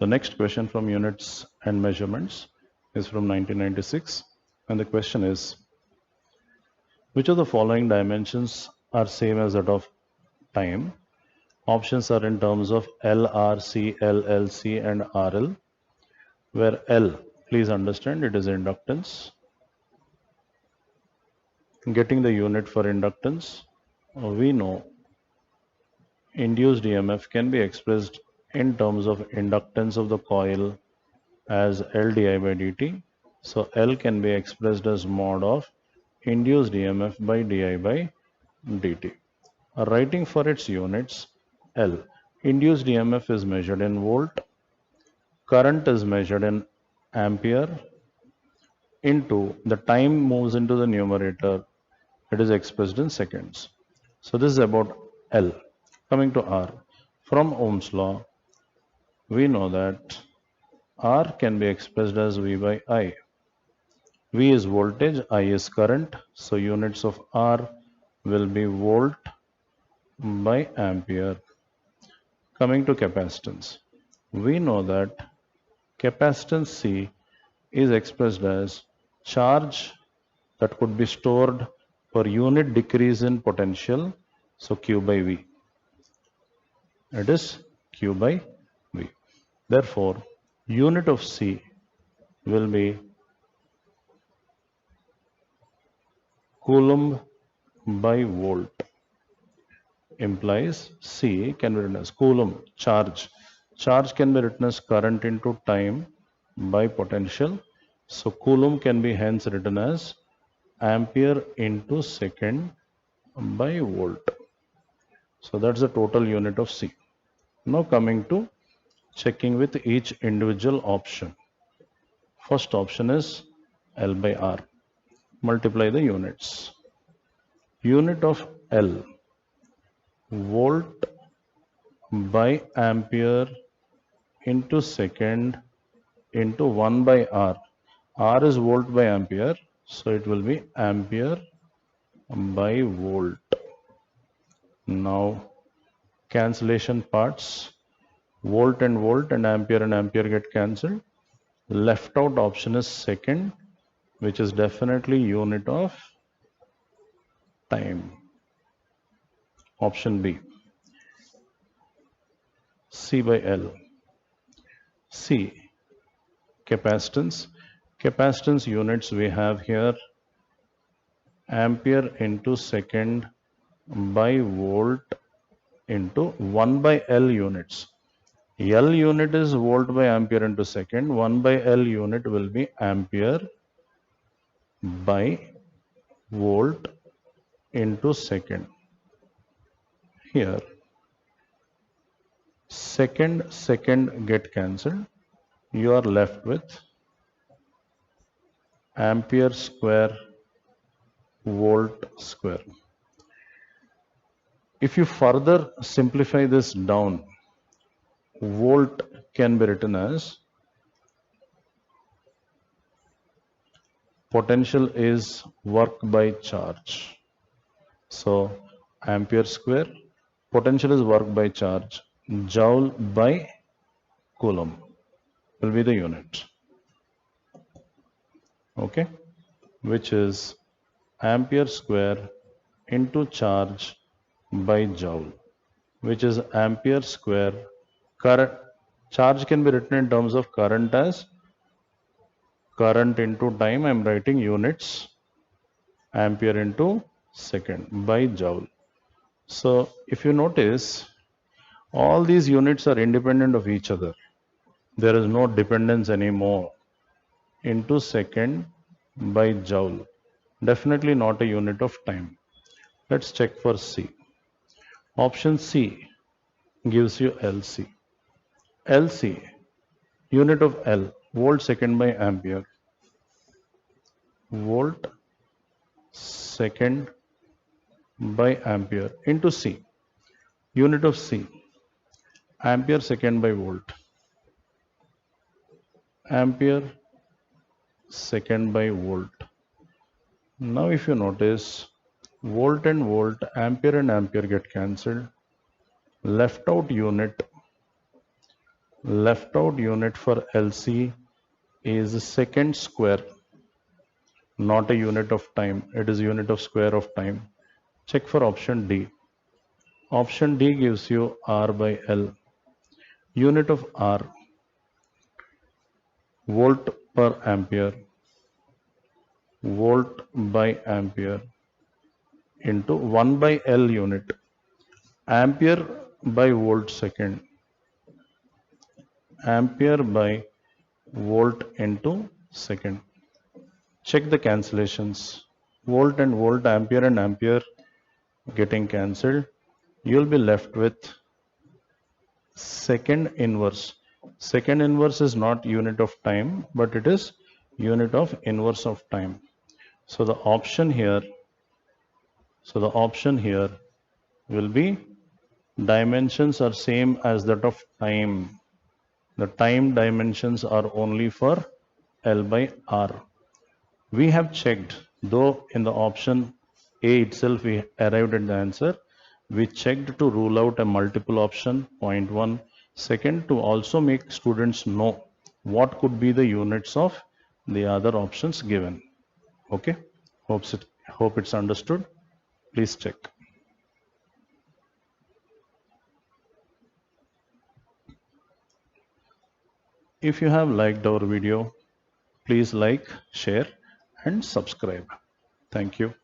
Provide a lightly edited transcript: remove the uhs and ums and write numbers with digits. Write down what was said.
The next question from units and measurements is from 1996, and the question is, which of the following dimensions are same as that of time? Options are in terms of L, R, C, L, L, C and RL, where L, please understand, it is inductance. Getting the unit for inductance, we know induced EMF can be expressed in terms of inductance of the coil as L di by dt. So L can be expressed as mod of induced EMF by di by dt. Writing for its units, L. Induced EMF is measured in volt, current is measured in ampere, into the time moves into the numerator, it is expressed in seconds. So this is about L. Coming to R, from Ohm's law, we know that R can be expressed as V by I. V is voltage, I is current, so units of R will be volt by ampere. Coming to capacitance, we know that capacitance C is expressed as charge that could be stored per unit decrease in potential, so Q by V. It is Q by V. Therefore, unit of C will be Coulomb by volt. Implies C can be written as Coulomb, charge. Charge can be written as current into time by potential. So Coulomb can be hence written as ampere into second by volt. So that's the total unit of C. Now coming to checking with each individual option. First option is L by R. Multiply the units. Unit of L, volt by ampere into second into 1 by R. R is volt by ampere, so it will be ampere by volt. Now cancellation parts, volt and ampere get cancelled. Left out option is second, which is definitely unit of time. Option B, C by L. C, capacitance. Capacitance units we have here ampere into second by volt into 1 by L units. L unit is volt by ampere into second. 1 by L unit will be ampere by volt into second. Here second get cancelled. You are left with ampere square volt square. If you further simplify this down, volt can be written as potential is work by charge. So ampere square, potential is work by charge, joule by coulomb will be the unit. Okay, which is ampere square into charge by joule, which is ampere square. Current charge can be written in terms of current as current into time. I am writing units ampere into second by joule. So if you notice, all these units are independent of each other. There is no dependence anymore. Into second by joule. Definitely not a unit of time. Let's check for C. Option C gives you LC. LC, unit of L, volt second by ampere. Volt second by ampere into C. Unit of C, ampere second by volt. Ampere second by volt. Now if you notice, volt and volt, ampere and ampere get cancelled. Left out unit Left out unit for LC is second square, not a unit of time. It is unit of square of time. Check for option D. Option D gives you R by L. Unit of R, volt per ampere, volt by ampere into 1 by L unit, ampere by volt second, ampere by volt into second. Check the cancellations. Volt and volt, ampere and ampere getting cancelled. You'll be left with second inverse. Second inverse is not unit of time, but it is unit of inverse of time. So the option here, will be dimensions are same as that of time. The time dimensions are only for L by R. We have checked, though in the option A itself we arrived at the answer, we checked to rule out a multiple option, point one. Second, to also make students know what could be the units of the other options given. Okay, hope it's understood. Please check. If you have liked our video, please like, share and subscribe. Thank you.